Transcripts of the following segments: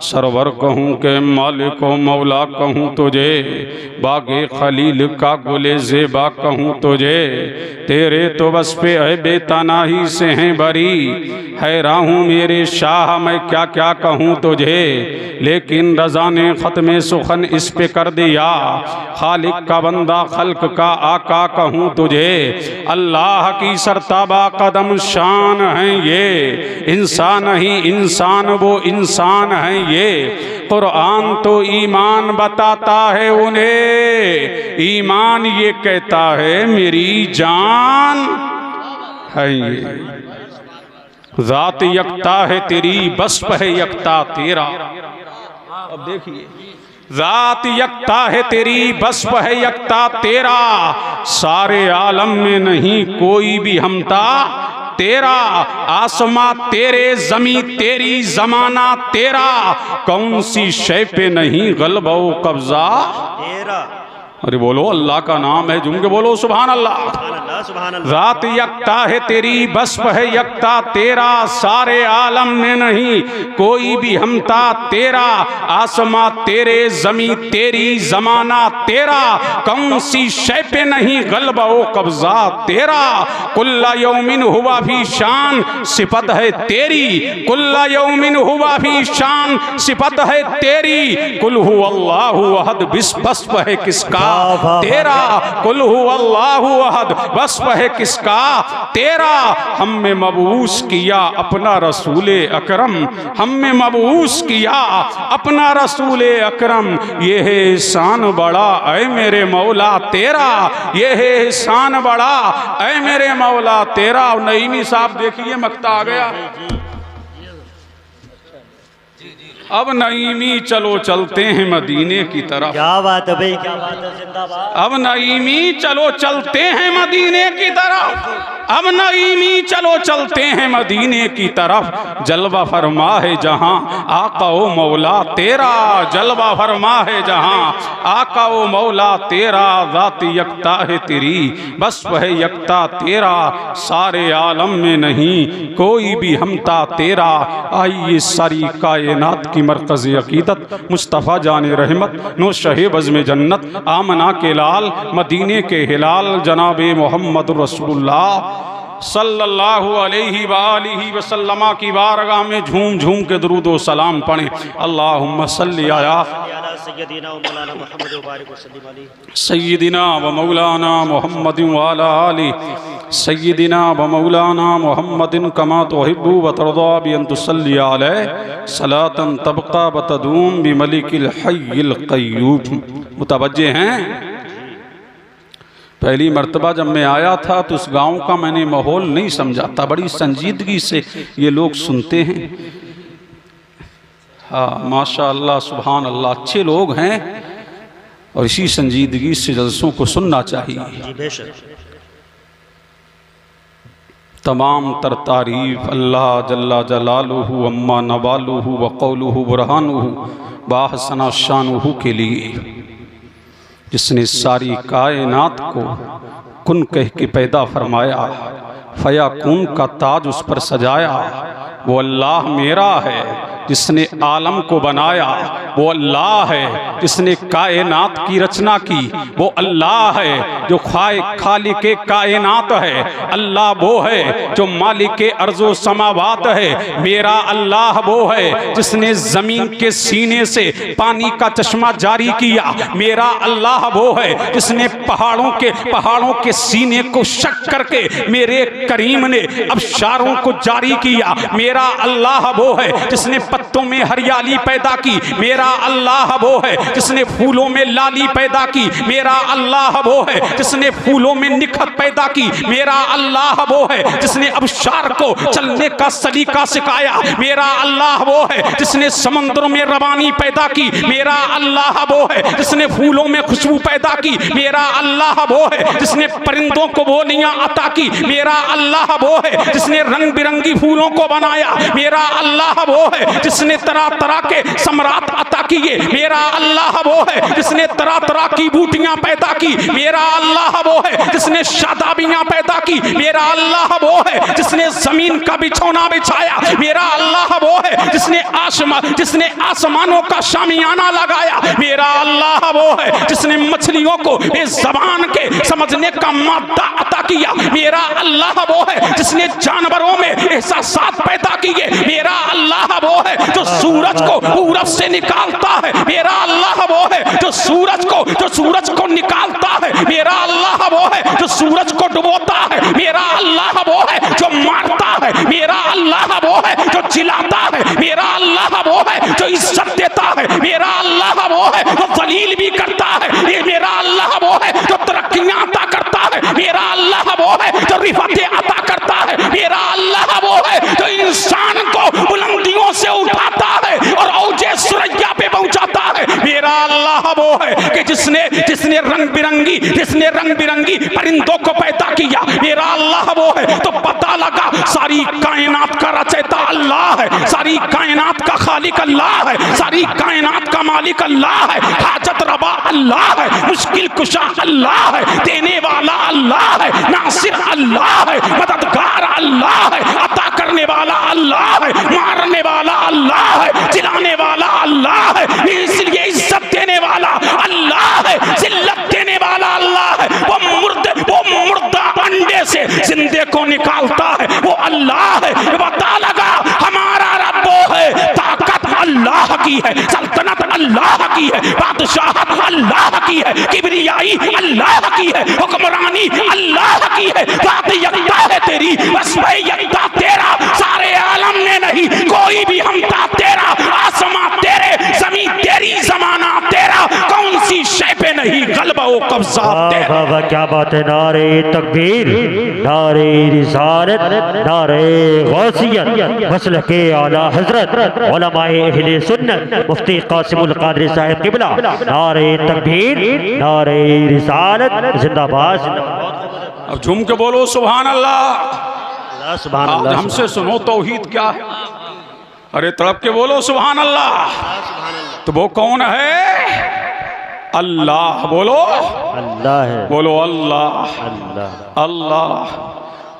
Server कहूँ के मालिक व मौला कहूँ तुझे, बागे खलील का गुले ज़ेबा कहूँ तुझे। तेरे तो बस पे है बेतनाही से हैं बरी, हैरान हूँ मेरे शाह मैं क्या क्या कहूँ तुझे। लेकिन रज़ा ने ख़त्म सुखन इस पे कर दिया, खालिक का बंदा खल्क का आका कहूँ तुझे। अल्लाह की सरताबा कदम शान है ये, इंसान ही इंसान वो इंसान है ये। कुरान तो ईमान बताता है उन्हें, ईमान ये कहता है मेरी जान है ये। ज़ात यकता है तेरी वस्फ़ है यकता तेरा। अब देखिए, ज़ात यकता है तेरी वस्फ़ है यकता तेरा, सारे आलम में नहीं कोई भी हमता तेरा। आसमां तेरे ज़मी तेरी ज़माना तेरा, कौन सी शय पे नहीं ग़ल्बा व कब्ज़ा तेरा। अरे बोलो अल्लाह का नाम है, झूम के बोलो सुभान अल्लाह। ज़ात यकता है तेरी वस्फ़ है यकता तेरा, सारे आलम में नहीं कोई भी हमता तेरा। आसमां तेरे ज़मी तेरी ज़माना तेरा, कौन सी शय पे नहीं ग़ल्बा व कब्ज़ा तेरा। कुल्ला यौमिन हुआ भी शान सिफत है तेरी, कुल्ला यौमिन हुआ भी शान सिफत है तेरी। कुल हु अल्लाहु अहद वस्फ़ है किसका तेरा, कुल हु अल्लाहु अहद वस्फ़ है किसका तेरा। हमें मबूस किया अपना रसूले अकरम, हमें मबूस किया अपना रसूले अकरम। ये है एहसान बड़ा ऐ मेरे मौला तेरा, ये है एहसान बड़ा ऐ मेरे मौला तेरा। नईमी साहब देखिए मक्ता आ गया। अब नईमी चलो चलते हैं मदीने की तरफ। क्या बात है भाई, क्या बात है, जिंदाबाद। अब नईमी चलो चलते हैं मदीने की तरफ, अब नईमी चलो चलते हैं मदीने की तरफ। जलवा फरमा है जहाँ आका ओ मौला तेरा, जलवा फरमा है जहाँ आका ओ मौला तेरा। ज़ात यकता है तेरी वस्फ़ है यकता तेरा, सारे आलम में नहीं कोई भी हमता तेरा। आइए सारी कायनात की मरकज़ अक़ीदत मुस्तफ़ा जाने रहमत नो शहे बज़्म जन्नत आमना के लाल मदीने के हिलाल जनाब मोहम्मद रसूलुल्लाह सल्लल्लाहु अलैहि वालिहि वसल्लम की बारगाह में झूम झूम के दुरूद व सलाम पढ़ें। अल्लाहुम्मा सल्लि अला सय्यिदिना व मौलाना मुहम्मदिन व अला आलि सय्यिदिना व मौलाना मुहम्मदिन कमा तुहिब्बु व तर्दा बि अन तुसल्लि अलैहि सलातन तबक़ा व तदूम बि मलिकिल हय्यिल क़य्यूम। मुतवज्जे हैं, पहली मर्तबा जब मैं आया था तो उस गांव का मैंने माहौल नहीं समझा था, बड़ी संजीदगी से ये लोग सुनते हैं। हाँ माशा अल्लाह सुभान अल्लाह, अच्छे लोग हैं और इसी संजीदगी से जलसों को सुनना चाहिए। तमाम तर तारीफ़ अल्लाह जल्ला जलालुहु अम्मा नवालुहु व क़ौलुहु बुरहानुहु बाहसना शानुहु के लिए, जिसने सारी कायनात को कुन कह के पैदा फरमाया, फयाकुन का ताज उस पर सजाया। वो अल्लाह मेरा है जिसने आलम को बनाया, वो अल्लाह है जिसने कायनात की रचना की, वो अल्लाह है जो खालिके कायनात है। अल्लाह वो है जो मालिके अर्ज़ो समावात है। मेरा अल्लाह वो है जिसने ज़मीन के सीने से पानी का चश्मा जारी किया। मेरा अल्लाह वो है जिसने पहाड़ों के सीने को शक करके मेरे करीम ने अबशारों को जारी किया। मेरा अल्लाह वो है जिसने पत्तों में हरियाली पैदा की। मेरा अल्लाह वो है जिसने फूलों में लाली पैदा की। मेरा अल्लाह वो है जिसने फूलों में निखत पैदा की। मेरा अल्लाह वो है जिसने अबशार को चलने का सलीका सिखाया। मेरा अल्लाह वो है जिसने समुद्रों में रवानी पैदा की। मेरा अल्लाह वो है जिसने फूलों में खुशबू पैदा की। मेरा अल्लाह वो है जिसने परिंदों को बोलियां अता की। मेरा अल्लाह वो है जिसने रंग बिरंगी फूलों को बनाया। मेरा अल्लाह वो है जिसने तरह तरह के सम्राट अता किए, मेरा अल्लाह वो है जिसने तरह तरह की बूटियां पैदा की, मेरा अल्लाह वो है जिसने शादाबियां पैदा की, मेरा अल्लाह वो है जिसने जमीन का बिछौना बिछाया, मेरा अल्लाह वो है जिसने आसमानों का शामियाना लगाया, मेरा अल्लाह वो है जिसने मछलियों को इस जबान के समझने का मादा अता किया, मेरा अल्लाह वो है जिसने जानवरों में एहसासात पैदा किए, मेरा अल्लाह वो है जो सूरज को पूरब से निकालता है, मेरा अल्लाह वो है जो सूरज को निकालता है, मेरा अल्लाह वो है जो सूरज को डुबोता है, मेरा अल्लाह वो है जो मारता है, मेरा अल्लाह वो है जो चिल्लाता है, मेरा अल्लाह वो है जो इज्जत देता है, मेरा अल्लाह वो है जो जलील भी करता है, ये मेरा अल्लाह वो है जो तरक्कियां अता करता है, मेरा अल्लाह वो है जो रिफतें अता करता है, मेरा अल्लाह वो है जो इंसान को बुलंदियों से उठाता है और औजे सुरैया पे पहुंचाता है, मेरा अल्लाह वो है कि जिसने रंग बिरंगी परिंदों को पैदा किया, मेरा अल्लाह वो है। तो पता लगा सारी कायनात का रचयिता अल्लाह है, सारी कायनात का खालिक अल्लाह है, सारी कायनात का मालिक अल्लाह है, हाजत रवा अल्लाह है, मुश्किल कुशा अल्लाह है, देने वाला अल्लाह है, नासिर अल्लाह है, मददगार अल्लाह है, अता करने वाला अल्लाह है, मारने वाला अल्लाह है, जिलाने वाला अल्लाह है, इसलिए इज्जत देने वाला अल्लाह है, जिल्लत देने वाला अल्लाह है, वो मुर्दा अंडे से जिंदे को निकालता है वो अल्लाह है। पता लगा हमारा रब वो है, ताकत अल्लाह की है, सल्तनत अल्लाह की है, बादशाहत अल्लाह की है, किबरियाई अल्लाह की है, हुक्मरानी अल्लाह की है, बात यकता है तेरी, बस भाई यकता तेरा, सारे आलम में नहीं कोई भी हमता तेरा, आसमां तेरे, जमीन तेरी, जमाना तेरा, कौन सी शय पे नहीं गलबा वो कब्जा तेरा। वाह क्या बात है, नारे तकबीर, नारे रिसालत, नारे गौसियत, मसल के आला हजरत उलमाए अहले सुन्नत मुफ्ती कासिमुल कादरी साहिब किबला, नारे तकबीर, नारे रिसालत, जिंदाबाद। अब झूम के बोलो सुभान अल्लाह, सुभान अल्लाह। हमसे सुनो तौहीद क्या है, अरे तड़प के बोलो सुभान अल्लाह। तो वो कौन है? अल्लाह। बोलो अल्लाह है, बोलो अल्लाह अल्लाह, अल्लाह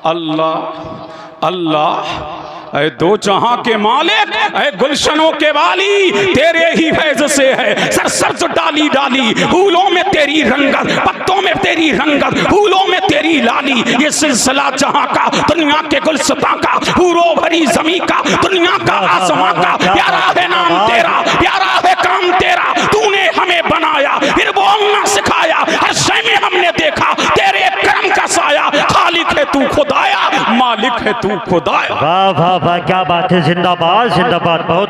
अल्लाह अल्लाह। ऐ दो जहां के मालिक, ऐ गुलशनों के वाली, तेरे ही फैज से है सरसब्ज डाली डाली, फूलों में तेरी रंगत, पत्तों में तेरी रंगत, फूलों में तेरी लाली, ये सिलसिला जहां का, दुनिया के गुलशता का, फूलों भरी जमी का, दुनिया का आसमां का, प्यारा है नाम तेरा, प्यारा है काम तेरा, तूने हमें बनाया फिर बोलना सिखाया, हर शय में हमने देखा तेरे करम का साया, खालिक है तू खुदाया, मालिक है तू खुदाया। वाह वाह वाह क्या बात है, जिंदाबाद जिंदाबाद, बहुत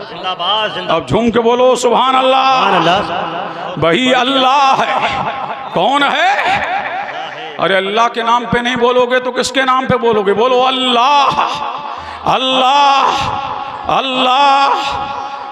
जिंदाबाद। अब झूम के बोलो सुभान अल्लाह। वही अल्लाह है। कौन है? अरे अल्लाह के नाम पे नहीं बोलोगे तो किसके नाम पे बोलोगे? बोलो अल्लाह अल्लाह अल्लाह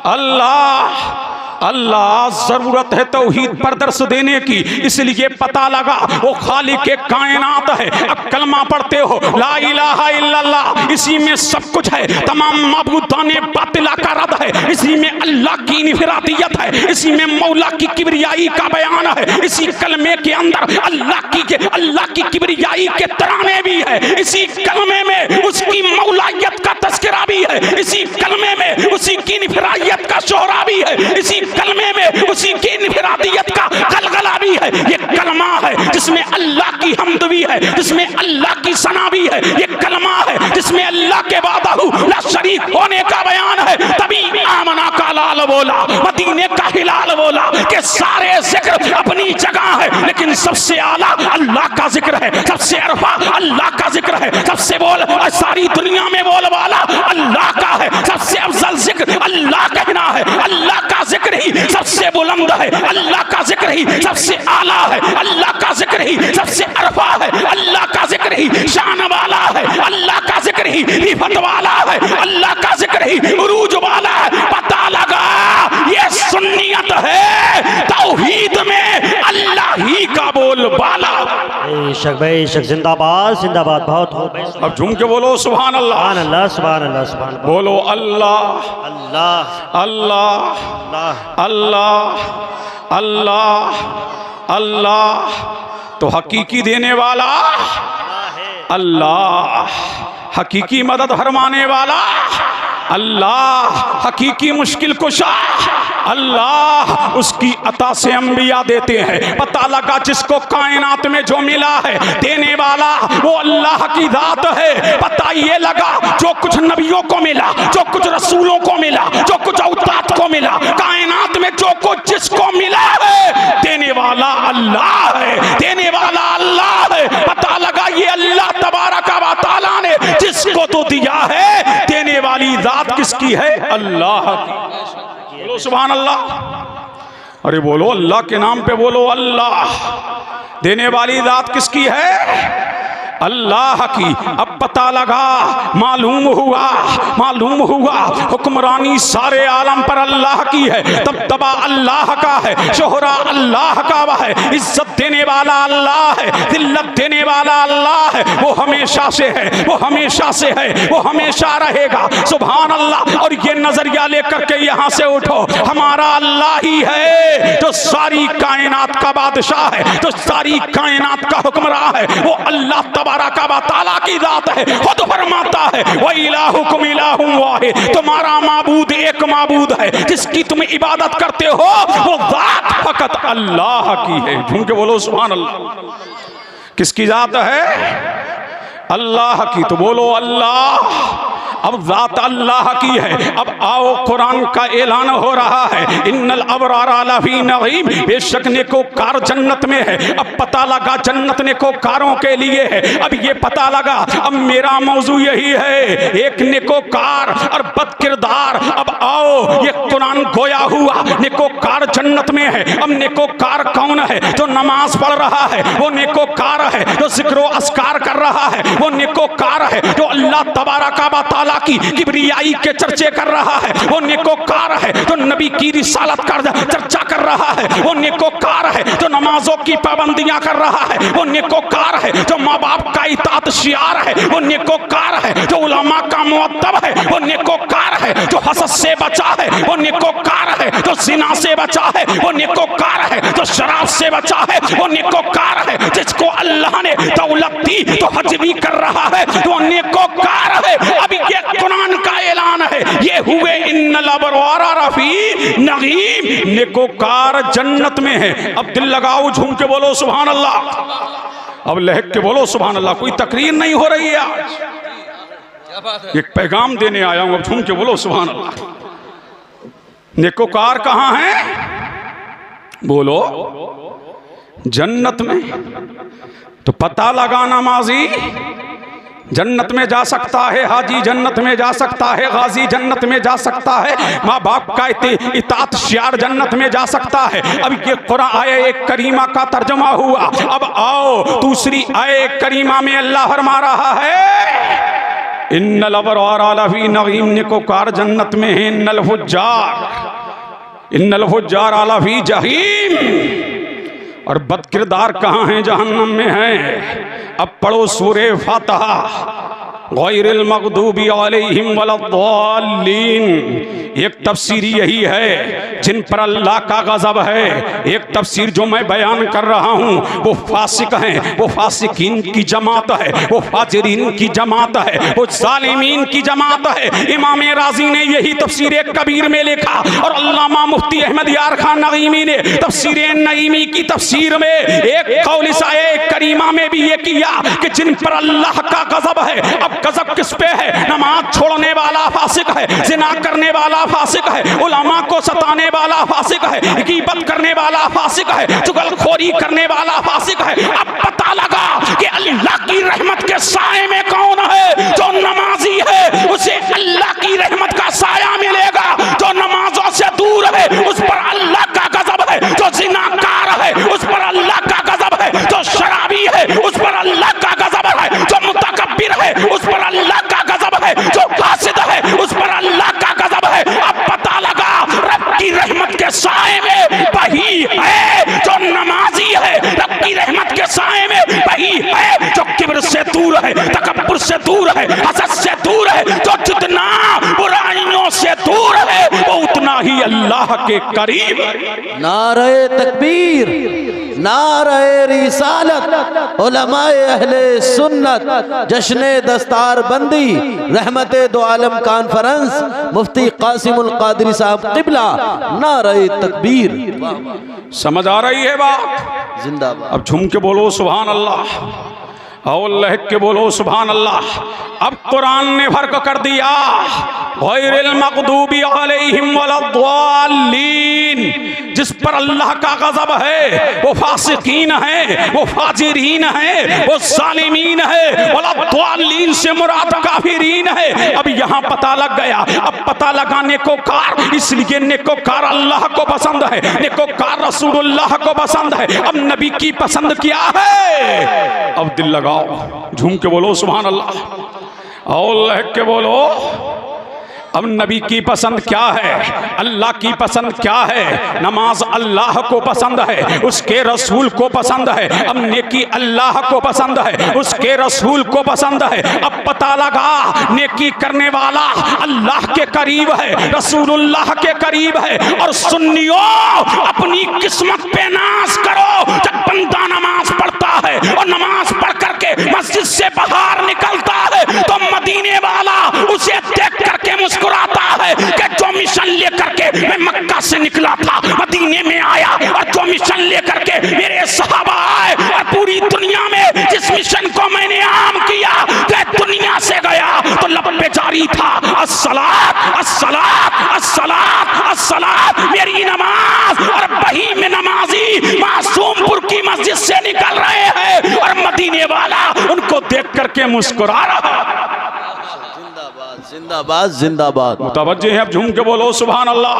अल्लाह अल्लाह। जरूरत है तौहीद पर दर्स देने की, इसलिए पता लगा वो खालिक के कायनात है। अब कलमा पढ़ते हो ला इलाहा इल्लल्लाह, इसी में सब कुछ है, तमाम माबूदाने बातिला का रद है, इसी में अल्लाह की इनफरादियत है, इसी में मौला की किबरियाई का बयान है, इसी कलमे के अंदर अल्लाह की किबरियाई के तराने भी है, इसी कलमे में उसकी मौलायत का तस्करा भी है, इसी कलमे में उसी की इनफरादियत का शोहरा भी है, इसी कलमे में उसी की इनफरादियत का गलगला भी है। ये कलमा है जिसमें अल्लाह की हम्द भी है, जिसमें अल्लाह की सना भी है। ये कलमा है जिसमें अल्लाह के वादहू ला शरीक होने का बयान है। तभी आमना का लाल बोला, मदीने का हिलाल बोला कि सारे जिक्र अपनी जगह है, लेकिन सबसे आला अल्लाह का जिक्र है, सबसे अरफा अल्लाह का जिक्र है, सबसे बोल सारी दुनिया में बोल वाला अल्लाह का है, सबसे अफजल जिक्र अल्लाह कहना है, अल्लाह का जिक्र ही सबसे बुलंद है, अल्लाह का जिक्र ही सबसे आला है, अल्लाह का जिक्र ही सबसे अरफा है, अल्लाह का जिक्र ही शान वाला है, अल्लाह का जिक्र ही हिफत वाला है, अल्लाह का जिक्र ही उरूज वाला है। पता लगा ये सुन्नियत है, तौहीद में अल्लाह ही का बोल वाला बेशक बेशक, जिंदाबाद जिंदाबाद, बहुत हो। अब झूम के बोलो सुभान अल्लाह। सुभान अल्लाह सुभान अल्लाह सुभान अल्लाह। बोलो अल्लाह अल्लाह अल्लाह अल्लाह अल्लाह अल्लाह अल्लाह। तो हकीकी देने वाला अल्लाह, हकीकी मदद फरमाने वाला अल्लाह, हकीकी मुश्किल कुशा अल्लाह, उसकी अता से अंबिया देते हैं। पता लगा जिसको कायनात में जो मिला है देने वाला वो अल्लाह की जात है। पता ये लगा जो कुछ नबियों को मिला, जो कुछ रसूलों को मिला, जो कुछ औताद को मिला, कायनात में जो कुछ जिसको मिला है देने वाला अल्लाह है, देने वाला अल्लाह है। पता लगा ये अल्लाह तबारक व तआला ने जिसको तो दिया है, देने वाली जात किसकी है? अल्लाह की। बोलो सुभान अल्लाह। अरे बोलो अल्लाह के नाम पे बोलो अल्लाह। देने वाली जात किसकी है? अल्लाह की। अब पता लगा, मालूम हुआ हुक्मरानी सारे आलम पर अल्लाह की है, दबदबा अल्लाह का है, शोहरा अल्लाह का है, इज्जत देने वाला अल्लाह है, दिल्लत देने वाला अल्लाह है। वो हमेशा से है, वो हमेशा से है, वो हमेशा रहेगा। सुभान अल्लाह। और ये नजरिया लेकर के यहाँ से उठो, हमारा अल्लाह ही है जो सारी कायनात का बादशाह है, जो सारी कायनात का हुक्मरान है। वो अल्लाह तबारक व तआला की जात है। खुद फरमाता है व इलाहुकुम इलाहुम वाहिद, तुम्हारा माबूद एक माबूद है, जिसकी तुम इबादत करते हो वो जात फकत अल्लाह की है। झूम के बोलो सुभान अल्लाह। किसकी जात है? अल्लाह की। तो बोलो अल्लाह। अब जात अल्लाह की है। अब आओ, कुरान का ऐलान हो रहा है, इन्नल अबरारा लफी नईम, बेशक नेकोकार जन्नत में है। अब पता लगा जन्नत नेकोकारों के लिए है। अब ये पता लगा, अब मेरा मौजू यही है, एक नेकोकार और बदकिरदार। अब आओ, ये कुरान गोया हुआ नेकोकार जन्नत में है। अब नेकोकार कौन है? जो नमाज पढ़ रहा है वो नेकोकार है, जो जिक्र अस्कार कर रहा है वो नेकोकार है, जो अल्लाह तबारक व तआला की किबरियाई के चर्चे कर रहा है वो नेकोकार है, जो नबी की रिसालत का चर्चा कर रहा है वो नेकोकार है, जो नमाजों की पाबंदियां कर रहा है वो नेकोकार है, जो माँ बाप का इताअत शियार है वो नेकोकार है, जो उलमा का मुअद्दब है वो नेकोकार है, जो हसद से बचा है वो नेकोकार है, जो जिना से बचा है वो नेकोकार है, जो शराब से बचा है वो नेकोकार है, जिसको अल्लाह ने दौलत दी तो हज भी कर रहा है वो नेकोकार है। अब ये कुरान का ऐलान है, ये हुए इन्नल अबरारा रफी नईम, नेकोकार जन्नत में है। अब दिल लगाओ, झूम के बोलो सुभान अल्लाह। अब लहक के बोलो सुभान अल्लाह। कोई तकरीर नहीं हो रही है आज, एक पैगाम देने आया हूं। अब झूम के बोलो सुभान अल्लाह। नेकोकार कहां है? बोलो जन्नत में। तो पता लगा, नमाजी जन्नत में जा सकता है, हाजी जन्नत में जा सकता है, गाजी जन्नत में जा सकता है, माँ बाप का इताअत शियार जन्नत में जा सकता है। अब ये कुरान आया एक करीमा का तर्जुमा हुआ। अब आओ, दूसरी आया करीमा में अल्लाह फरमा रहा है इन्नल अबरारा लफी नईम, नेकोकार जन्नत में है, इन्नल फुज्जार लफी जहीम। और बदकिरदार कहाँ हैं? जहन्नम में हैं। अब पढ़ो सूरे फातिहा, गैरिल मग़दूबी अलैहिम वलद्दाल्लीन। एक तफसीर यही है जिन पर अल्लाह का गज़ब है। एक तफसीर जो मैं बयान कर रहा हूँ वो फासिक हैं, वो फासिकीन की जमात है, वो फाजिरीन की जमात है, वो जालिमीन की जमात है। इमाम राजी ने यही तफसीर कबीर में लिखा और अल्लामा मुफ्ती अहमद यार खान नईमी ने तफसीर नईमी की तफसीर में एक कौल करीमा में भी ये किया कि जिन पर अल्लाह का गज़ब है। अब गज़ब किस पे है? नमाज छोड़ने वाला फासिक है, जिना करने वाला फासिक है, उलमा को सताने वाला फासिक है, गीबत करने वाला फासिक है, चुगलखोरी करने वाला फासिक है। अब पता लगा कि अल्लाह की रहमत के साए में कौन है? जो नमाजी है उसे अल्लाह की रहमत का साया मिलेगा। जो नमाजों से दूर है उस पर अल्लाह का गज़ब है। जो जिनाकार है उस पर अल्लाह का गज़ब है। जो शराबी है उस पर अल्लाह का गज़ब है। जो मुतकब्बिर है उस पर अल्लाह का गज़ब है। जो फासिद है उस पर अल्लाह का गज़ब है। अब पता लगा रब की रहमत के साए में वही है जो नमाजी है। रब की रहमत के साए में दूर है, तकब्बुर से दूर है, हसद से दूर है। जो जितना बुराइयों से दूर है वो उतना ही अल्लाह के करीब। नारे तकबीर, नारे रिसालत, उलमाए अहले सुन्नत, जश्ने दस्तार बंदी, रहमते दो आलम कॉन्फ्रेंस, मुफ्ती कासिमुल कादरी साहब क़िबला, नारे तकबीर। समझ आ रही है बात? जिंदाबाद। अब झूम के बोलो सुभान अल्लाह और लहक के बोलो सुभान अल्लाह। अब कुरान ने फर्क कर दिया, गैरिल मग़दूबी अलैहिम वलद्दालीन, जिस पर अल्लाह का गज़ब है वो फासिकीन है, वो फाजिरीन है, वो ज़ालिमीन है। वलद्दालीन से मुराद काफिरीन है। अब यहाँ पता लग गया। अब पता लगा नेकोकार, इसलिए नेकोकार अल्लाह को पसंद है, नेकोकार रसूलुल्लाह को पसंद है। अब नबी की पसंद क्या है? अब दिल लगाओ, झूम के बोलो सुभान अल्लाह और लहक के बोलो। अब नबी की पसंद क्या है, अल्लाह की पसंद क्या है? नमाज अल्लाह को पसंद है, उसके रसूल को पसंद है। अब नेकी अल्लाह को पसंद है, उसके रसूल को पसंद है। अब पता लगा नेकी करने वाला अल्लाह के करीब है, रसूलुल्लाह के करीब है। और सुन्नियों, अपनी किस्मत पे नाज करो। जब बंदा नमाज पढ़ता है और नमाज पढ़ करके मस्जिद से बाहर निकलता है तो मदीने वाला उसे देख करके मुस्कुराता है कि जो मिशन लेकर के मैं मक्का से निकला था, मदीने में आया, और जो मिशन लेकर के मेरे सहाबा आए, और पूरी दुनिया में जिस मिशन को मैंने आम किया, कि दुनिया से गया तो लब पे जारी था अस्सलात अस्सलात अस्सलात अस्सलात, मेरी नमाज। और वही में नमाजी मासूमपुर की मस्जिद से निकल रहे हैं और मदीने वाला उनको देख करके मुस्कुरा रहा। जिंदाबाद जिंदाबाद। मुतवज्जे हैं, अब झूम के बोलो सुभान अल्लाह।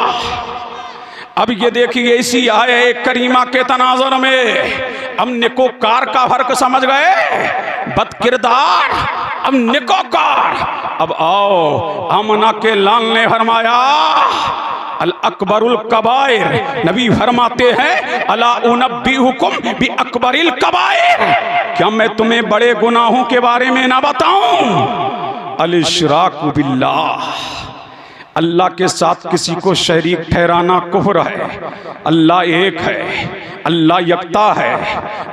अब ये देखिए इसी आए करीमा के तनाजुर में अब नेकोकार का फर्क समझ गए, बदकिरदार अब नेकोकार। अब आओ, आमना के लाल ने फरमाया अल अकबरुल कबायर, नबी फरमाते हैं अला उनब्बिउकुम बि अकबरिल कबायर, क्या मैं तुम्हें बड़े गुनाहों के बारे में ना बताऊं? अल इशराकु बिल्लाह, अल्लाह के साथ किसी को शरीक ठहराना कुफ्र है। अल्लाह एक है, अल्लाह यकता है,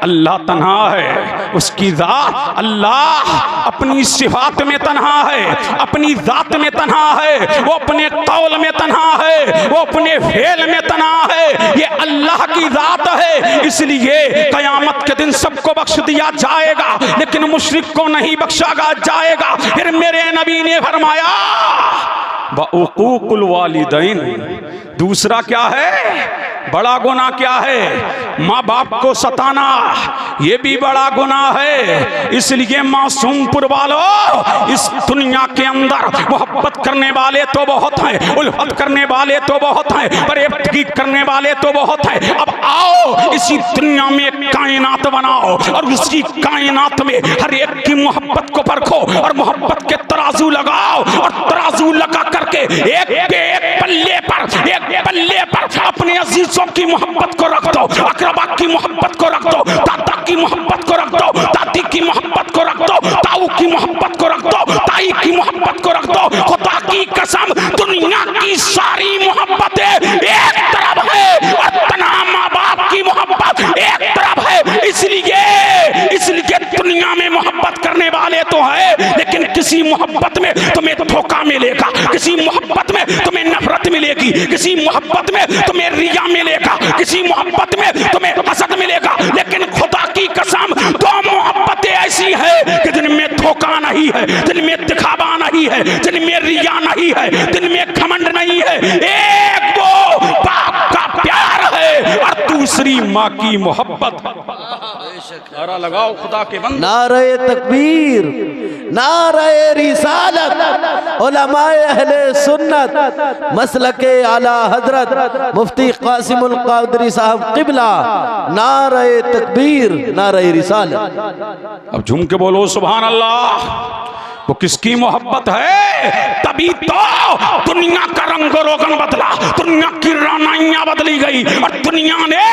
अल्लाह तन्हा है। उसकी ज़ात, अल्लाह अपनी सिफात में तन्हा है, अपनी ज़ात में तन्हा है, वो अपने कौल में तन्हा है, वो अपने फेल में तन्हा है। ये अल्लाह की ज़ात है, इसलिए क़यामत के दिन सबको बख्श दिया जाएगा, लेकिन मुशरिक को नहीं बख्शा जाएगा। फिर मेरे नबी ने फरमाया बउक़ूक़ुल वालिदैन, दूसरा क्या है, बड़ा गुनाह क्या है? माँ बाप को सताना, ये भी बड़ा गुनाह है। इसलिए मासूमपुर वालों, इस दुनिया के अंदर मोहब्बत करने वाले तो बहुत हैं, उल्फत करने वाले तो बहुत हैं, फरेबगी करने वाले तो बहुत हैं। अब आओ इसी दुनिया में एक कायनात बनाओ और उसी कायनात में हर एक की मोहब्बत को परखो और मोहब्बत के तराजू लगाओ, और तराजू लगा करके एक पल्ले पर अपने अजीजों की मोहब्बत को रख दो, अकरबा की मोहब्बत को रख दो, दादा की मोहब्बत को रख दो, दादी की मोहब्बत को रख दो, ताऊ की मोहब्बत को रख दो, ताई की मोहब्बत को रख दो। खुदा की कसम, दुनिया की सारी मोहब्बतें एक तरफ है और तन्हा माँ बाप की मोहब्बत एक तरफ है। इसलिए दुनिया में मोहब्बत करने वाले तो है, लेकिन किसी मोहब्बत में तुम्हें धोखा मिलेगा, किसी मोहब्बत में तुम्हें नफरत मिलेगी, किसी मोहब्बत में तुम्हें रिया मिलेगा, किसी मोहब्बत में तुम्हें हसद मिलेगा। लेकिन खुदा की कसम, दो मोहब्बतें ऐसी है कि जिनमें धोखा नहीं है, जिनमें दिखावा नहीं है, जिनमें रिया नहीं है, जिनमें घमंड नहीं है। एक वो बाप का प्यार है और दूसरी माँ की मोहब्बत। नारा लगाओ खुदा के बंदे। नारे तकबीर, नारे रिसालत, उलमाए अहले सुन्नत, मसलके आला हजरत मुफ्ती कासिमुल कादरी साहब क़िबला, नारे तकबीर, नारे रिसालत। अब झूम के बोलो सुभान अल्लाह। वो किसकी मोहब्बत है? तभी तो दुनिया का रंग रोगन बदला, दुनिया की रानाइयां बदली गई, और दुनिया ने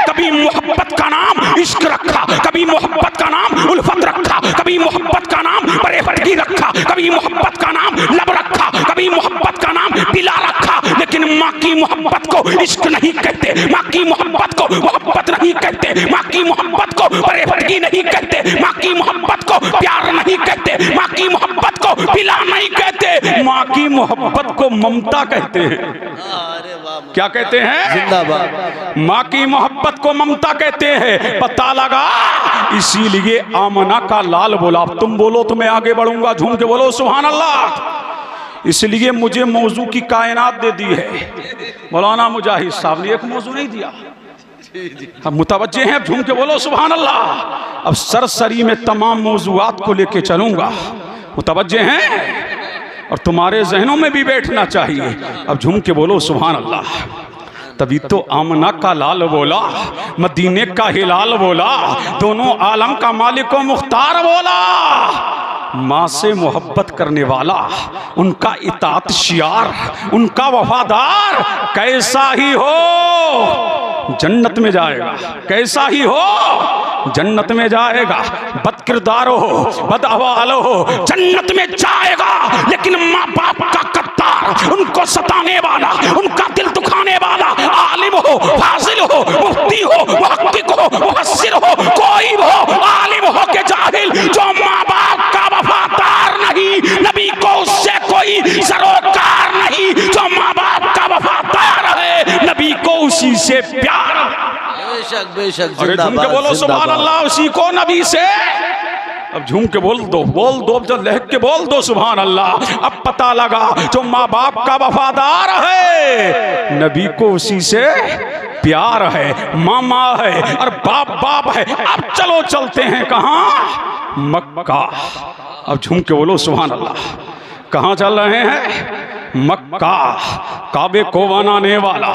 कभी मोहब्बत का नाम इश्क रखा, कभी मोहब्बत का नाम उल्फत रखा, कभी मोहब्बत मोहब्बत का नाम बड़े फटकी रखा, कभी मोहब्बत का नाम लब रखा, कभी मोहब्बत का नाम पिला रखा, लेकिन माँ की मोहब्बत को इश्क नहीं कहते, माँ की मोहब्बत को मोहब्बत नहीं कहते, माँ की मोहब्बत को बड़े फटकी नहीं कहते, माँ की मोहब्बत को प्यार नहीं कहते, माँ की मोहब्बत को पिला नहीं कहते, माँ की मोहब्बत को ममता कहते हैं। क्या कहते हैं? जिंदाबाद। माँ की मोहब्बत को ममता कहते हैं। पता लगा, इसीलिए आमना का लाल बोला। अब तुम बोलो तो मैं आगे बढ़ूंगा, झूम के बोलो सुभान अल्लाह। इसलिए मुझे मौजू की कायनात दे दी है मौलाना मुजाहिद साहब ने, एक मौजू नहीं दिया। अब मुतवज्जे हैं, अब झूम के बोलो सुभान अल्लाह। अब सरसरी में तमाम मौजूआत को लेके चलूंगा, मुतवज्जे हैं और तुम्हारे जहनों में भी बैठना चाहिए। अब झूम के बोलो सुभान अल्लाह। तभी तो आमना का लाल बोला, मदीने का हिलाल बोला, दोनों आलम का मालिक व मुख्तार बोला। माँ से मोहब्बत करने वाला, उनका इताअत शियार, उनका वफादार, कैसा ही हो जन्नत में जाएगा, कैसा ही हो जन्नत में जाएगा। बद किरदार हो, बद अहवाल हो, जन्नत में जाएगा। लेकिन माँ बाप का कत्तार, उनको सताने वाला, उनका दिल दुखाने वाला, आलिम हो, फाजिल हो, मुफ्ती हो, मुहक्किक हो, मुफस्सिर हो, कोई हो, आलिम हो के जाहिल, जो माँ बाप का वफादार नहीं, नबी को उससे कोई सरोकार नहीं। जो माँ बाप का वफादार है, नबी को उसी से प्यार। बेशक बेशक, अरे झूम के बोलो सुभान अल्लाह, उसी को नबी से। अब झूम के बोल दो, जब लहक के बोल दो सुभान अल्लाह। अब पता लगा, जो माँ बाप का वफादार है, नबी को उसी से प्यार है। मामा है और बाप बाप है। अब चलो चलते हैं कहाँ? मक्का। अब झूम के बोलो सुभान अल्लाह। कहाँ चल रहे हैं? मक्का। काबे को बनाने वाला,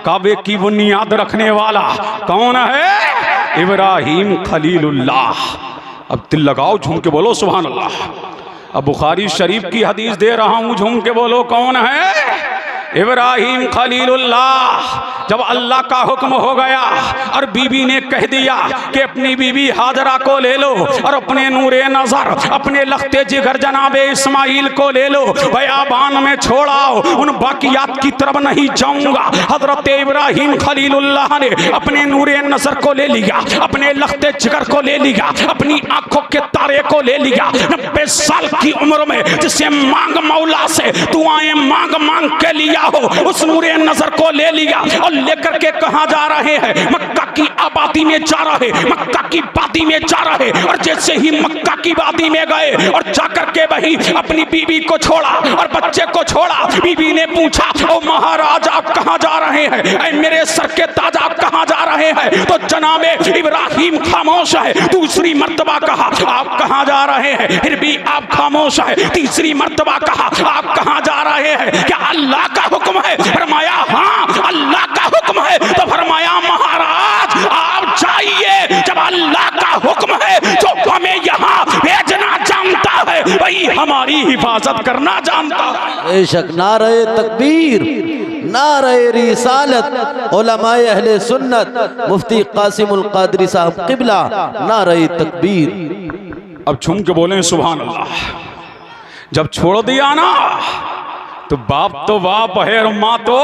काबे की बुनियाद रखने वाला कौन है? इब्राहिम खलीलुल्लाह। अब दिल लगाओ, झूम के बोलो सुभान अल्लाह। अब बुखारी शरीफ की हदीस दे रहा हूं, झूम के बोलो कौन है? इब्राहिम खलीलुल्लाह। जब अल्लाह का हुक्म हो गया और बीबी ने कह दिया कि अपनी बीबी हाजरा को ले लो और अपने नूरे नजर, अपने लखते जिगर जनाबे इस्माइल को ले लो, बयाबान में छोड़ाओ, उन बाकियात की तरफ नहीं जाऊंगा। हजरत इब्राहिम खलीलुल्लाह ने अपने नूरे नजर को ले लिया, अपने लखते जिगर को ले लिया, अपनी आंखों के तारे को ले लिया। 90 साल की उम्र में जिसे मांग मौला से दुआएं मांग मांग के लिया हो, उस नूरे नजर को ले लिया और लेकर के कहां जा रहे हैं? मक्का की आबादी में जा रहे, मक्का की वादी में जा रहे। और जैसे ही मक्का की वादी में गए और जाकर के वही अपनी बीबी को छोड़ा और बच्चे को छोड़ा, बीबी ने पूछा, ओ महाराज आप कहां जा रहे हैं? ऐ मेरे सर के ताज आप कहां जा रहे हैं? तो जनाबे इब्राहिम खामोश है। दूसरी मर्तबा कहा, आप कहां जा रहे हैं? फिर भी आप खामोश है। तीसरी मर्तबा कहा, आप कहां जा रहे हैं? क्या अल्लाह का हुक्म है? फरमाया हाँ अल्लाह का हुक्म है। तो फरमाया महाराज आप जाइए, जब अल्लाह का हुक्म है, जो हमें यहाँ भेजना जानता है वही हमारी हिफाजत करना जानता है। बेशक। नारे तकबीर, नारे रिसालत, उलमाए अहले सुन्नत, मुफ्ती कासिमुल कादरी साहब किबला, नारे तकबीर। अब झूम के बोले सुभान अल्लाह। जब छोड़ दिया ना, तो बाप है और माँ तो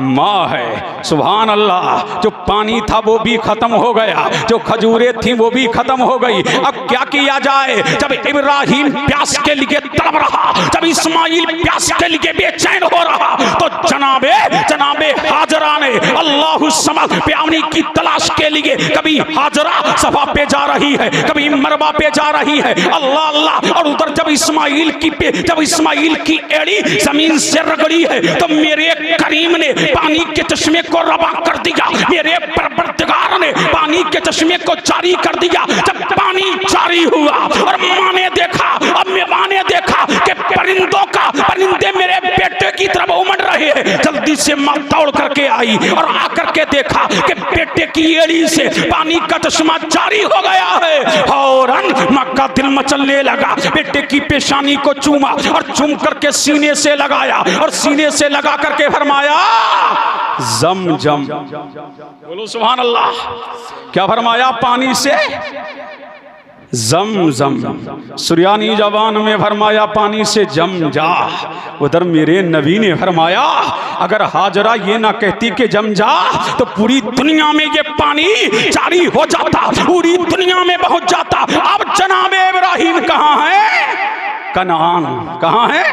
माँ है। सुभान अल्लाह। जो पानी था वो भी खत्म हो गया, जो खजूरें थी वो भी खत्म हो गई। अब क्या किया जाए? जब इब्राहिम प्यास के लिए तड़प रहा, जब इस्माइल प्यास के लिए बेचैन हो रहा, तो जनाबे हाजरा ने अल्लाह समद प्यानी की तलाश के लिए कभी हाजरा सफा पे जा रही है, कभी मरवा पे जा रही है। अल्लाह अल्लाह। और उधर जब इस्माइल की एड़ी जमीन से रगड़ी है, तो मेरे करीम ने पानी के चश्मे को रवा कर दिया। मेरे परवरदिगार ने पानी के चश्मे को जारी कर दिया। जब पानी जारी हुआ और माँ ने देखा, अब माँ ने देखा कि परिंदे मेरे बेटे की तरफ उमड़ रहे हैं। जल्दी से माँ दौड़ करके आई और आकर के देखा कि बेटे की एड़ी से पानी का चश्मा जारी हो गया है। फौरन माँ का दिल मचलने लगा। बेटे की पेशानी को चूमा और चूम करके सीने से लगाया और सीने से लगा करके फरमाया जमजम। बोलो सुभान अल्लाह। क्या फरमाया? पानी से जम जम, सुरियानी जबान में फरमाया पानी से जम जा। उधर मेरे नबी ने फरमाया अगर हाजरा ये ना कहती कि जम जा तो पूरी दुनिया में ये पानी जारी हो जाता, पूरी दुनिया में पहुंच जाता। अब जनाब इब्राहिम कहाँ है? कनान। कहाँ है?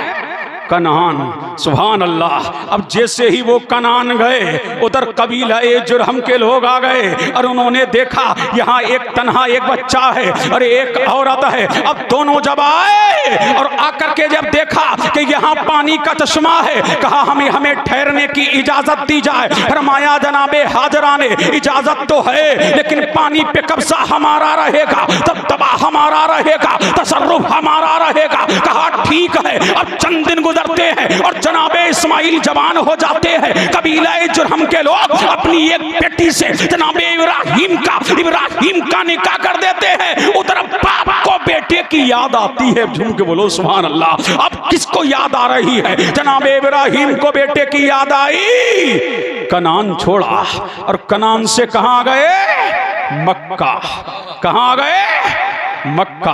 कनान। सुभान अल्लाह। अब जैसे ही वो कनान गए उधर कबीला जुरहम के लोग आ गए और उन्होंने देखा यहाँ एक तन्हा एक बच्चा है और एक औरत है। अब दोनों जब आए और आकर के जब देखा कि यहाँ पानी का चश्मा है, कहा हमें ठहरने की इजाजत दी जाए। फरमाया जनाबे हाजरा ने इजाजत तो है लेकिन पानी पे कब्जा हमारा रहेगा, दबदबा हमारा रहेगा, तसर्रुफ हमारा रहेगा। कहा ठीक है। अब चंद दिन गुजरते हैं और जनाबे इस्माइल जवान हो जाते हैं। कबीला जुरहम के लोग अपनी एक बेटी से जनाबे इब्राहिम का निकाह कर देते हैं। उधर बाप को बेटे की याद आती है। झूम के बोलो सुभान अल्लाह। अब किसको याद आ रही है? जनाबे इब्राहिम को बेटे की याद आई। कनान छोड़ा और कनान से कहां गए? मक्का। कहां गए? मक्का।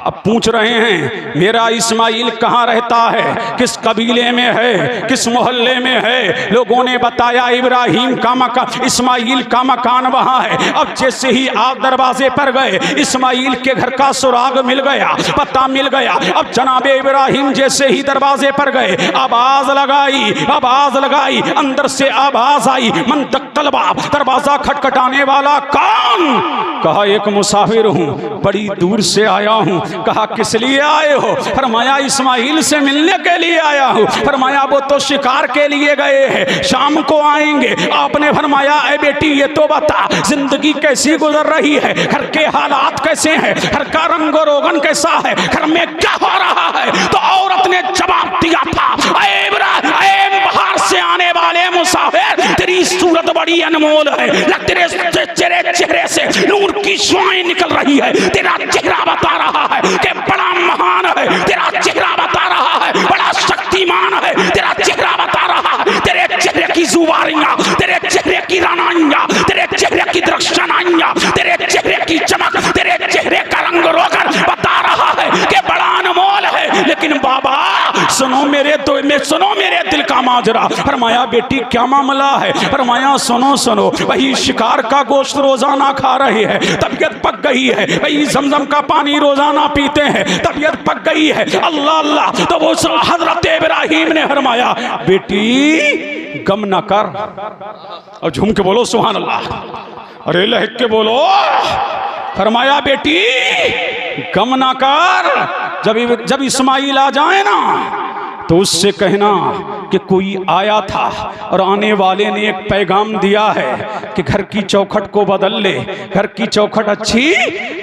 अब पूछ रहे हैं मेरा इस्माइल कहाँ रहता है, किस कबीले में है, किस मोहल्ले में है? लोगों ने बताया इब्राहिम का मकान, इस्माइल का मकान वहाँ है। अब जैसे ही आप दरवाजे पर गए इस्माइल के घर का सुराग मिल गया, पता मिल गया। अब जनाबे इब्राहिम जैसे ही दरवाजे पर गए आवाज लगाई, अंदर से आवाज आई मन दक्कल बाब, दरवाजा खटखटाने वाला कौन? कहा एक मुसाफिर हूँ, बड़ी दूर से आया हूँ। कहा किस लिए आए हो? फरमाया इस्माइल से मिलने के लिए आया हूँ। फरमाया वो तो शिकार के लिए गए हैं, शाम को आएंगे। आपने फरमाया ऐ बेटी ये तो बता जिंदगी कैसी गुजर रही है, घर के हालात कैसे हैं, घर का रंगो रोगन कैसा है, घर में क्या हो रहा है? तो औरत ने जवाब दिया था ऐ बाहर से आने वाले मुसाफिर तेरी सूरत बड़ी अनमोल है, तेरे चेहरे से नूर की शुआएं निकल रही है, तेरा चेहरा बता रहा है कि बड़ा महान है, तेरा चेहरा बता रहा है बड़ा शक्तिमान है, तेरा चेहरा बता रहा है तेरे चेहरे की जुबारियां, तेरे चेहरे की रानाइयां, तेरे चेहरे की दर्शनाइयां, तेरे चेहरे की चमक, तेरे चेहरे का रंग रोगन बता रहा है कि बड़ा अनमोल है। लेकिन बाबा सुनो मेरे दिल का माजरा। फरमाया बेटी क्या मामला है? फरमाया सुनो वही शिकार का गोश्त रोजाना खा रहे हैं, तबीयत पक गई है, वही जमजम का पानी रोजाना पीते हैं, तबीयत पक गई है। अल्लाह अल्लाह। तो वो हजरत इब्राहिम ने फरमाया बेटी गम न कर। और झूम के बोलो सुभान अल्लाह, अरे लहक के बोलो। फरमाया बेटी गम ना कर, जब इस्माइल आ जाए ना तो उससे कहना कि कोई आया था और आने वाले ने एक पैगाम दिया है कि घर की चौखट को बदल ले, घर की चौखट अच्छी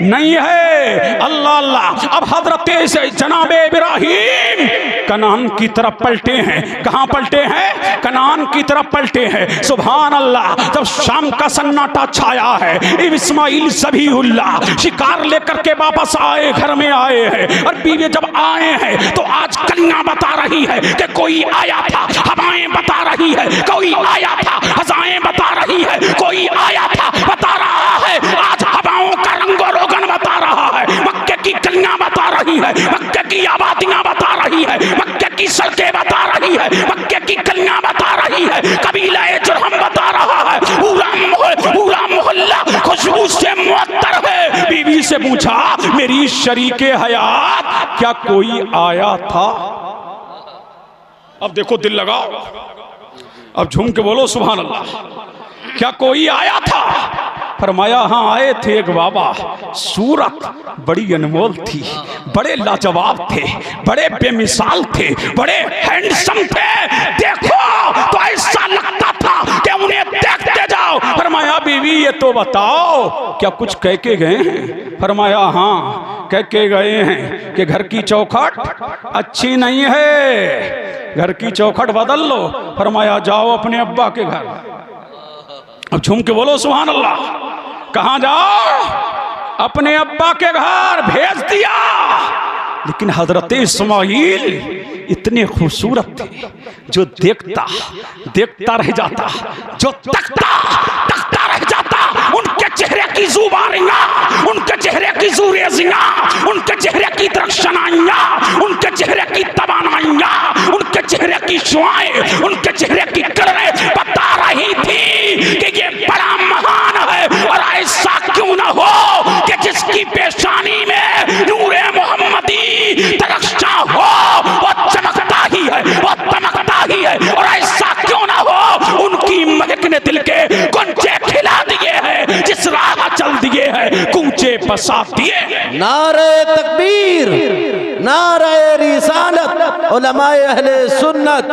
नहीं है। अल्लाह अल्लाह। अब हजरत जनाबे इब्राहिम कनान की तरफ पलटे हैं। कहाँ पलटे हैं? कनान की तरफ पलटे हैं। सुभान अल्लाह। जब शाम का सन्नाटा छाया है इस्माइल ज़बीहुल्लाह शिकार लेकर के वापस आए, घर में आए हैं। और बीवी जब आए हैं तो आज कलियां बता रही है कि कोई आया था, हवाएं बता रही है कोई आया था, हजाएं बता रही है कोई आया था, बता रहा है आज हवाओं का रंगो रोगन बता रहा है, मक्के की कलियां बता रही है, मक्के की आबादियां बता रही है, मक्के की सड़कें बता रही है, मक्के की कलियां बता रही है, कबीला जुरहम बता रहा है, पूरा मोहल्ला खुशबू से मुअत्तर है। बीवी से पूछा मेरी शरीके हयात क्या कोई आया था? अब देखो दिल लगाओ, अब झूम के बोलो सुभान अल्लाह। क्या कोई आया था? फरमाया हाँ आए थे एक बाबा, सूरत बड़ी अनमोल थी, बड़े लाजवाब थे, बड़े बेमिसाल थे, बड़े हैंडसम थे, देखो तो ऐसा लगता था कि उन्हें देखते जाओ। फरमाया बीवी ये तो बताओ क्या कुछ कह के गए हैं? फरमाया हाँ कह के गए हैं कि घर की चौखट अच्छी नहीं है, घर की चौखट बदल लो। फरमाया जाओ अपने अब्बा के घर। अब झूम के बोलो सुभान अल्लाह। कहाँ जाओ? अपने अब्बा के घर भेज दिया। लेकिन हजरत इस्माइल इतने खूबसूरत थे जो देखता रह जाता, जो तकता रह जाता। उनके चेहरे की जुबानियां, उनके चेहरे की ज़ूरेज़ियाँ, उनके चेहरे की दरख्शनाइयाँ, उनके चेहरे की तवानाइयाँ, उनके चेहरे की शुआएं, उनके चेहरे की किरणें बता रही थी कि ये बड़ा महान है। और ऐसा क्यों ना हो कि जिसकी पेशानी में नूरे मोहम्मदी दरख्शा हो, वो चमकता ही है, वो दमकता ही है। और ऐसा क्यों ना हो, उनकी महक ने दिल के गुंजे खिला दिए हैं, जिस राह चल दिए हैं कूचे बसा दिए। नारे तकबीर, नारे रिसालत, उलमाए अहले सुन्नत,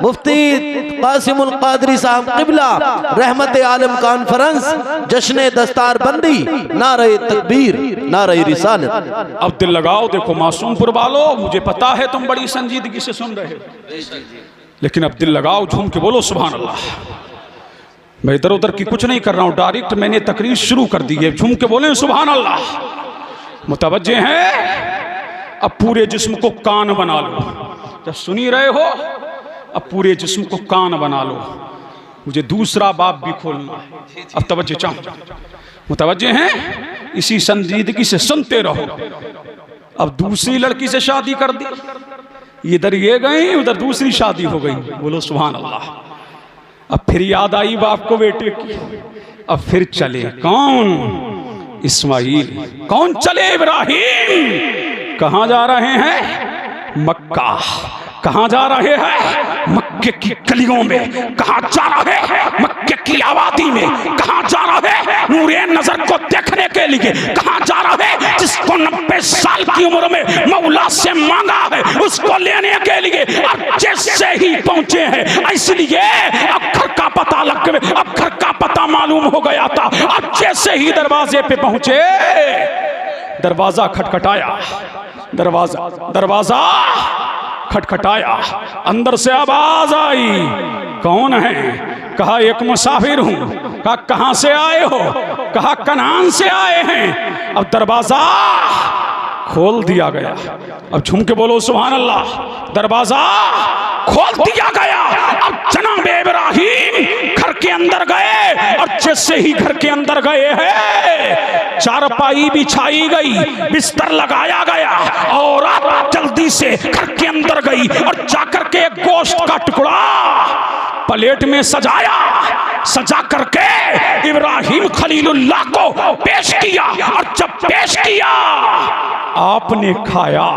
मुफ्ती कासिमुल कादरी साहब क़िबला, रहमत आलम कॉन्फ्रेंस, जश्न दस्तार बंदी, नारे तकबीर, नारे रिसालत। अब दिल लगाओ, देखो मासूमपुर वालों, मुझे पता है तुम बड़ी संजीदगी से सुन रहे हो, लेकिन अब दिल लगाओ, झूम के बोलो सुभान अल्लाह। मैं इधर उधर की कुछ नहीं कर रहा हूं, डायरेक्ट मैंने तकरीर शुरू कर दी है, झूम के बोले सुभान अल्लाह। मुतवज्जे हैं, अब पूरे जिस्म को कान बना लो, जब सुनी रहे हो अब पूरे जिस्म को कान बना लो, मुझे दूसरा बाब भी खोलना है। अब तवज्जो चाहो, मुतवज्जे हैं, इसी संजीदगी से सुनते रहो। अब दूसरी लड़की से शादी कर दी, इधर ये गई उधर दूसरी शादी हो गई, बोलो सुभान अल्लाह। अब फिर याद आई बाप को बेटे की, अब फिर चले कौन? इस्माइल। कौन चले? इब्राहिम। कहाँ जा रहे हैं? मक्का। कहाँ जा रहे हैं? मक्के की गलियों में। कहाँ जा रहे हैं? मक्के की आबादी में। कहाँ जा रहे हैं? नूरे नजर को देखने के लिए। कहाँ जा रहे हैं? जिसको 90 साल की उम्र में मौला से मांगा है, उसको लेने के लिए अब जैसे ही पहुंचे हैं, इसलिए अब घर का पता लग गया, अब घर का पता मालूम हो गया था। अब जैसे ही दरवाजे पे पहुंचे, दरवाजा खटखटाया, दरवाजा खटखटाया, अंदर से आवाज आई, कौन है? कहा एक मुसाफिर हूं। कहा कहां से आए हो? कहा कनान से आए हैं। अब दरवाजा खोल दिया गया। अब झूम के बोलो सुभान अल्लाह। दरवाजा खोल दिया गया। अब जनाब इब्राहिम घर के अंदर गए, और जैसे ही घर के अंदर गए हैं, चारपाई बिछाई गई, बिस्तर लगाया गया, और जल्दी से घर के अंदर गई और जाकर के एक गोश्त का टुकड़ा प्लेट में सजाया, सजा करके इब्राहिम खलीलुल्लाह को पेश किया। और जब पेश किया, आपने खाया।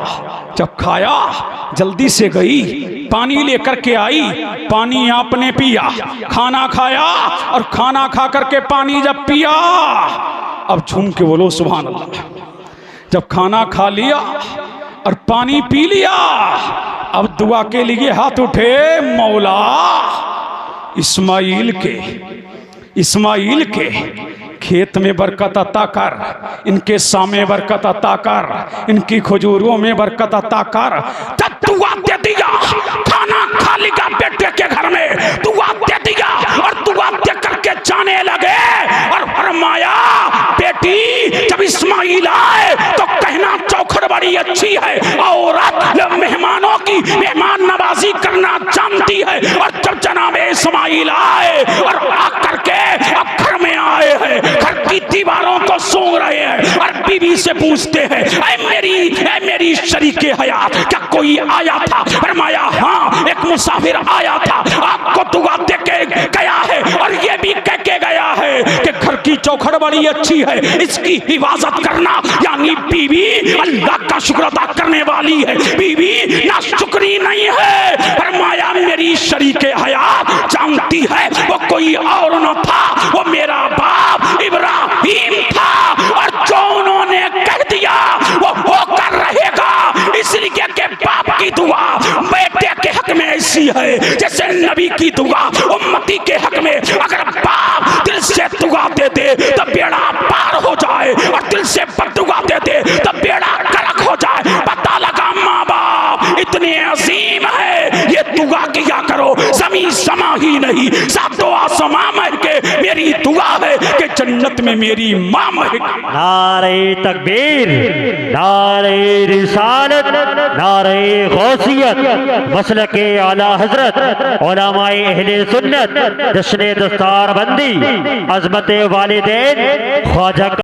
जब खाया, जल्दी से गई, पानी लेकर के आई, पानी आपने पिया। खाना खाया, और खाना खा करके पानी जब पिया, अब झूम के बोलो सुभान अल्लाह। जब खाना खा लिया और पानी पी लिया, अब दुआ के लिए हाथ उठे, मौला इस्माइल के खेत में बरकत अता कर, इनके सामे बरकत अता कर, इनकी खजूरों में बरकत अता कर। जब दुआ दे दिया, खाना खा लिया बेटे के घर में, दुआ दे दिया और दुआ दे करके जाने लगे। और फरमाया, बेटी जब इस्माइल आए तो कहना चौखट बड़ी अच्छी है, और मेहमानों की मेहमान नवाजी करना जानती है। और जब जनाब इस्माइल आए और आकर के अब घर में आए हैं, घर की दीवारों को सूंघ रहे हैं, और बीवी से पूछते हैं, ऐ मेरी शरीके हयात, क्या कोई आया था? फरमाया हाँ, एक मुसाफिर आया था, आपको दुआ दे के गया है, और ये भी कह के गया है कि घर की चौखट बड़ी अच्छी है, इसकी हिफाजत करना। यानी बीवी अल्लाह का शुक्र अदा करने वाली है, बीवी नाशुक्री नहीं है। फरमाया मेरी शरीके हयात जानती है, वो कोई और न था, वो मेरा बाप इब्राहिम था। और जो उन्होंने कह दिया वो होकर रहेगा, इसलिए के बाप की दुआ बेटे के हक में ऐसी है जैसे नबी की दुआ उम्मती के हक में। अगर बाप दिल से दुआ दे दे तो बेड़ा पार हो जाए, और दिल से बददुआ दे दे तो बेड़ा गर्क हो जाए। पता लगा माँ बाप इतने अजीम है, ये दुआ किया करो, जमीन समा ही नहीं, सातों आसमां महके। मेरी दुआ है कि जन्नत में मेरी माँ महके। नारे तकबीर, नारे रिसालत, नारे गौसियत, मसलके आला हजरत, उलमाए अहले सुन्नत, जश्न दस्तार बंदी, अज़मत वालिदैन, ख्वाजा